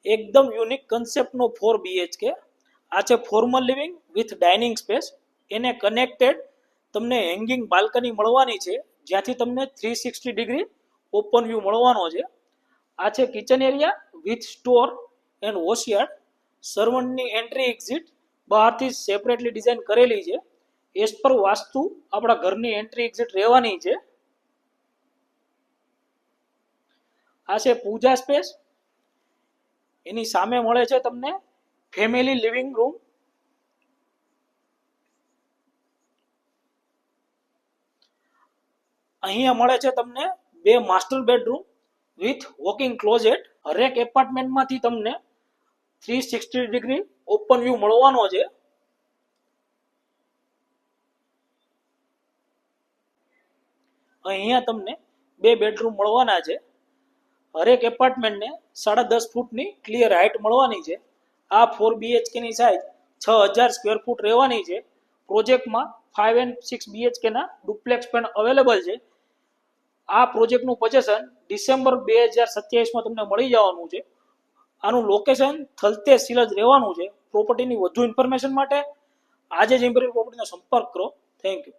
એકદમ unique કન્સેપ્ટનો 4 BHK. આ છે formal living with dining space. એને કનેક્ટેડ તમને હેંગિંગ બાલ્કની મળવાની છે, જ્યાંથી તમને 360 ડિગ્રી ઓપન વ્યૂ મળવાનો છે. આ છે kitchen area with store and washyard. સર્વન્ટની એન્ટ્રી એક્ઝિટ બહારથી સેપરેટલી ડિઝાઇન કરેલી છે. એઝ પર વાસ્તુ આપણા ઘરની એન્ટ્રી એક્ઝિટ રહેવાની છે. આ છે પૂજા સ્પેસ. એની સામે મળે છે તમને ફેમિલી લિવિંગ રૂમ. અહીંયા મળે છે તમને 2 master bedroom with walking closet. હરેક એપાર્ટમેન્ટમાંથી તમને 360 ડિગ્રી ઓપન વ્યૂ મળવાનો છે. અહીંયા તમને 2 બેડરૂમ મળવાના છે. હરેક એપાર્ટમેન્ટને 10.5 ફૂટની ક્લિયર હાઇટ મળવાની છે. આ 4 BHK ની સાઇઝ 6000 સ્ક્વેર ફૂટ રહેવાની છે. પ્રોજેક્ટમાં 5 and 6 BHK ના ડુપ્લેક્સ પણ અવેલેબલ છે. આ પ્રોજેક્ટનું પોઝેશન ડિસેમ્બર 2027માં તમને મળી જવાનું છે. આનું લોકેશન થલતેજ સિલજ રહેવાનું છે. પ્રોપર્ટીની વધુ ઇન્ફોર્મેશન માટે આજે જ ઇમ્પિરિયલ પ્રોપર્ટીનો સંપર્ક કરો. Thank you.